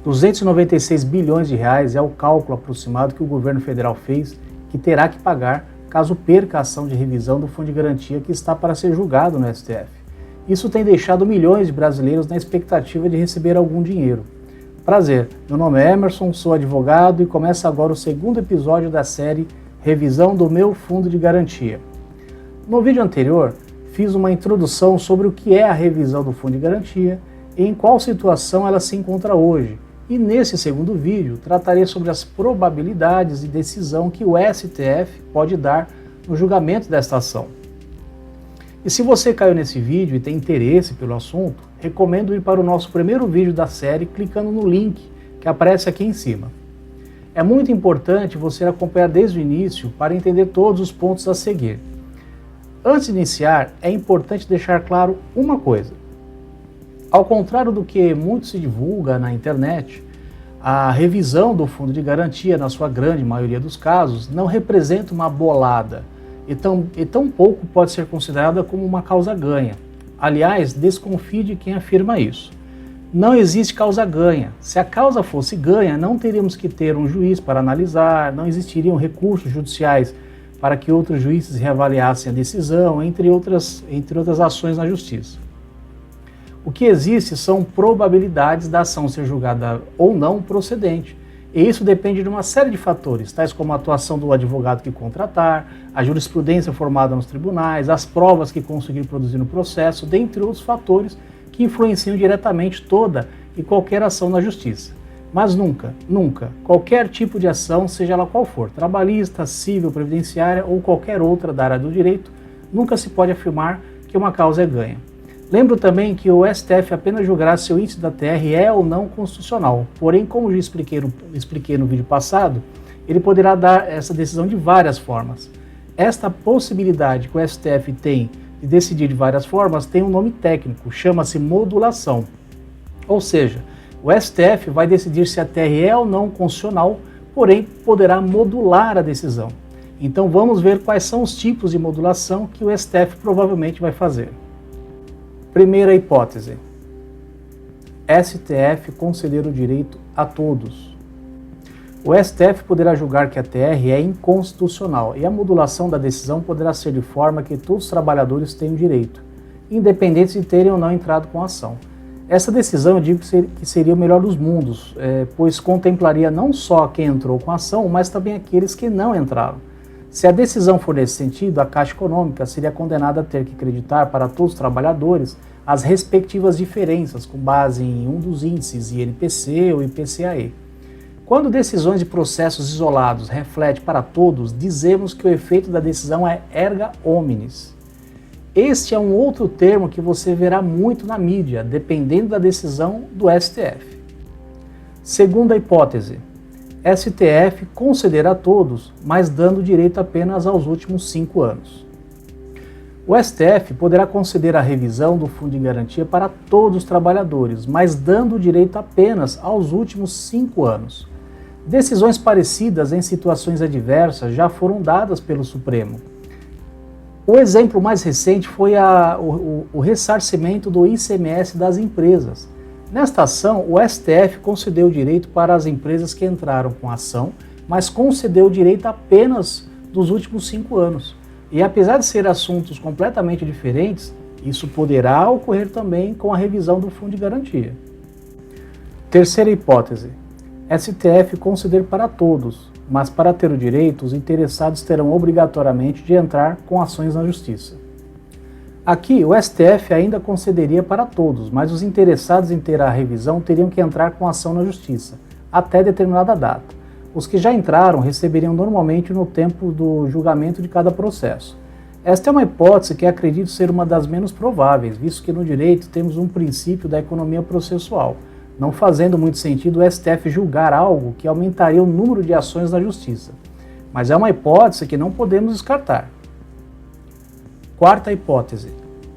R$ 296 bilhões é o cálculo aproximado que o governo federal fez que terá que pagar caso perca a ação de revisão do Fundo de Garantia que está para ser julgado no STF. Isso tem deixado milhões de brasileiros na expectativa de receber algum dinheiro. Prazer, meu nome é Emerson, sou advogado e começa agora o segundo episódio da série Revisão do meu Fundo de Garantia. No vídeo anterior, fiz uma introdução sobre o que é a revisão do Fundo de Garantia e em qual situação ela se encontra hoje. E nesse segundo vídeo, tratarei sobre as probabilidades de decisão que o STF pode dar no julgamento desta ação. E se você caiu nesse vídeo e tem interesse pelo assunto, recomendo ir para o nosso primeiro vídeo da série clicando no link que aparece aqui em cima. É muito importante você acompanhar desde o início para entender todos os pontos a seguir. Antes de iniciar, é importante deixar claro uma coisa. Ao contrário do que muito se divulga na internet, a revisão do Fundo de Garantia, na sua grande maioria dos casos, não representa uma bolada e tão pouco pode ser considerada como uma causa-ganha. Aliás, desconfie de quem afirma isso. Não existe causa-ganha. Se a causa fosse ganha, não teríamos que ter um juiz para analisar, não existiriam recursos judiciais para que outros juízes reavaliassem a decisão, entre outras ações na justiça. O que existe são probabilidades da ação ser julgada ou não procedente. E isso depende de uma série de fatores, tais como a atuação do advogado que contratar, a jurisprudência formada nos tribunais, as provas que conseguir produzir no processo, dentre outros fatores que influenciam diretamente toda e qualquer ação na justiça. Mas nunca, qualquer tipo de ação, seja ela qual for, trabalhista, civil, previdenciária ou qualquer outra da área do direito, nunca se pode afirmar que uma causa é ganha. Lembro também que o STF apenas julgará se o índice da TR é ou não constitucional, porém, como já expliquei no vídeo passado, ele poderá dar essa decisão de várias formas. Esta possibilidade que o STF tem de decidir de várias formas tem um nome técnico, chama-se modulação. Ou seja, o STF vai decidir se a TR é ou não constitucional, porém poderá modular a decisão. Então vamos ver quais são os tipos de modulação que o STF provavelmente vai fazer. Primeira hipótese. STF conceder o direito a todos. O STF poderá julgar que a TR é inconstitucional e a modulação da decisão poderá ser de forma que todos os trabalhadores tenham direito, independente de terem ou não entrado com a ação. Essa decisão eu digo que seria o melhor dos mundos, pois contemplaria não só quem entrou com a ação, mas também aqueles que não entraram. Se a decisão for nesse sentido, a Caixa Econômica seria condenada a ter que acreditar para todos os trabalhadores as respectivas diferenças com base em um dos índices INPC ou IPCAE. Quando decisões de processos isolados refletem para todos, dizemos que o efeito da decisão é erga omnes. Este é um outro termo que você verá muito na mídia, dependendo da decisão do STF. Segunda hipótese. STF conceder a todos, mas dando direito apenas aos últimos 5 anos. O STF poderá conceder a revisão do Fundo de Garantia para todos os trabalhadores, mas dando direito apenas aos últimos 5 anos. Decisões parecidas em situações adversas já foram dadas pelo Supremo. O exemplo mais recente foi o ressarcimento do ICMS das empresas. Nesta ação, o STF concedeu o direito para as empresas que entraram com a ação, mas concedeu o direito apenas dos últimos 5 anos. E apesar de ser assuntos completamente diferentes, isso poderá ocorrer também com a revisão do Fundo de Garantia. Terceira hipótese. STF conceder para todos, mas para ter o direito, os interessados terão obrigatoriamente de entrar com ações na Justiça. Aqui, o STF ainda concederia para todos, mas os interessados em ter a revisão teriam que entrar com ação na Justiça, até determinada data. Os que já entraram receberiam normalmente no tempo do julgamento de cada processo. Esta é uma hipótese que acredito ser uma das menos prováveis, visto que no direito temos um princípio da economia processual, não fazendo muito sentido o STF julgar algo que aumentaria o número de ações na Justiça. Mas é uma hipótese que não podemos descartar. Quarta hipótese.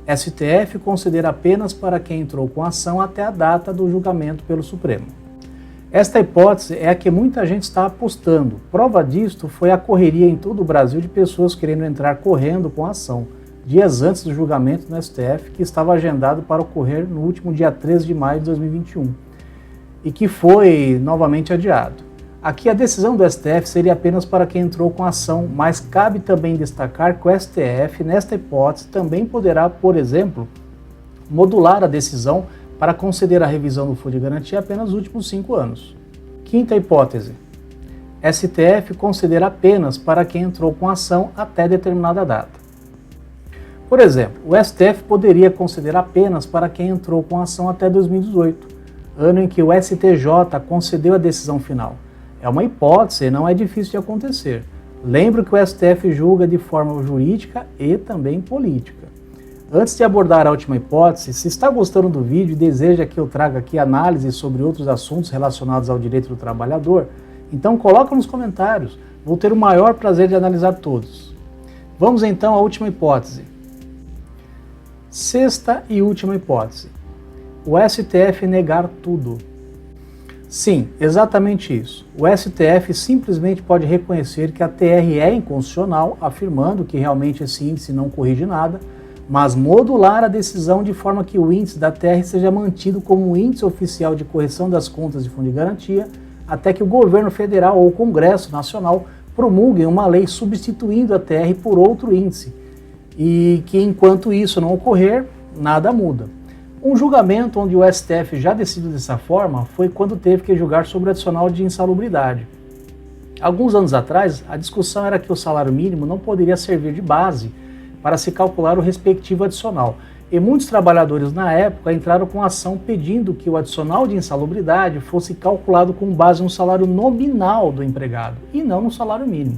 STF conceder apenas para quem entrou com ação até a data do julgamento pelo Supremo. Esta hipótese é a que muita gente está apostando. Prova disto foi a correria em todo o Brasil de pessoas querendo entrar correndo com a ação, dias antes do julgamento no STF, que estava agendado para ocorrer no último dia 13 de maio de 2021. e que foi novamente adiado. Aqui a decisão do STF seria apenas para quem entrou com a ação, mas cabe também destacar que o STF, nesta hipótese, também poderá, por exemplo, modular a decisão para conceder a revisão do Fundo de Garantia apenas nos últimos 5 anos. Quinta hipótese. STF concederá apenas para quem entrou com a ação até determinada data. Por exemplo, o STF poderia conceder apenas para quem entrou com a ação até 2018, ano em que o STJ concedeu a decisão final. É uma hipótese e não é difícil de acontecer. Lembro que o STF julga de forma jurídica e também política. Antes de abordar a última hipótese, se está gostando do vídeo e deseja que eu traga aqui análises sobre outros assuntos relacionados ao direito do trabalhador, então coloca nos comentários, vou ter o maior prazer de analisar todos. Vamos então à última hipótese. Sexta e última hipótese. O STF negar tudo. Sim, exatamente isso. O STF simplesmente pode reconhecer que a TR é inconstitucional, afirmando que realmente esse índice não corrige nada, mas modular a decisão de forma que o índice da TR seja mantido como um índice oficial de correção das contas de fundo de garantia, até que o governo federal ou o Congresso Nacional promulguem uma lei substituindo a TR por outro índice, e que enquanto isso não ocorrer, nada muda. Um julgamento onde o STF já decidiu dessa forma foi quando teve que julgar sobre o adicional de insalubridade. Alguns anos atrás, a discussão era que o salário mínimo não poderia servir de base para se calcular o respectivo adicional. E muitos trabalhadores na época entraram com ação pedindo que o adicional de insalubridade fosse calculado com base no salário nominal do empregado e não no salário mínimo.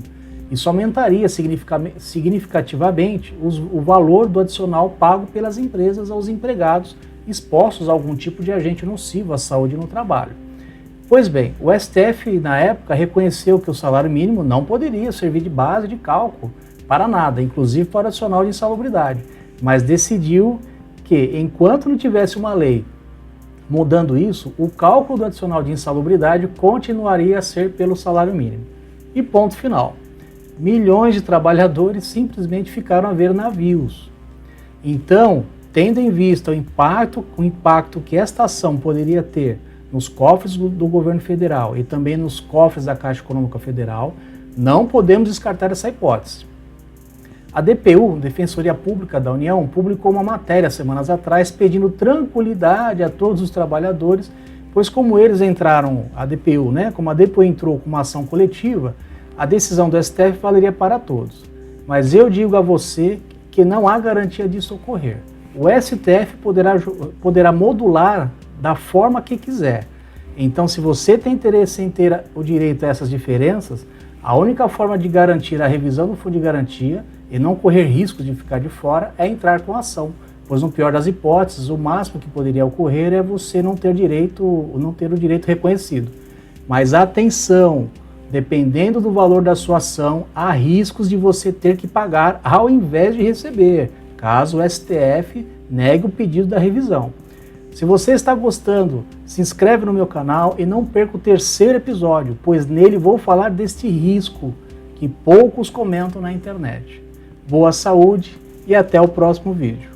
Isso aumentaria significativamente o valor do adicional pago pelas empresas aos empregados expostos a algum tipo de agente nocivo à saúde no trabalho. Pois bem, o STF na época reconheceu que o salário mínimo não poderia servir de base de cálculo para nada, inclusive para o adicional de insalubridade, mas decidiu que, enquanto não tivesse uma lei mudando isso, o cálculo do adicional de insalubridade continuaria a ser pelo salário mínimo. E ponto final. Milhões de trabalhadores simplesmente ficaram a ver navios. Então, tendo em vista o impacto que esta ação poderia ter nos cofres do governo federal e também nos cofres da Caixa Econômica Federal, não podemos descartar essa hipótese. A DPU, Defensoria Pública da União, publicou uma matéria semanas atrás pedindo tranquilidade a todos os trabalhadores, pois como eles entraram, como a DPU entrou com uma ação coletiva, a decisão do STF valeria para todos. Mas eu digo a você que não há garantia disso ocorrer. O STF poderá modular da forma que quiser. Então, se você tem interesse em ter o direito a essas diferenças, a única forma de garantir a revisão do fundo de garantia e não correr riscos de ficar de fora é entrar com a ação, pois no pior das hipóteses, o máximo que poderia ocorrer é você não ter o direito reconhecido. Mas atenção, dependendo do valor da sua ação, há riscos de você ter que pagar ao invés de receber, caso o STF negue o pedido da revisão. Se você está gostando, se inscreve no meu canal e não perca o terceiro episódio, pois nele vou falar deste risco que poucos comentam na internet. Boa saúde e até o próximo vídeo.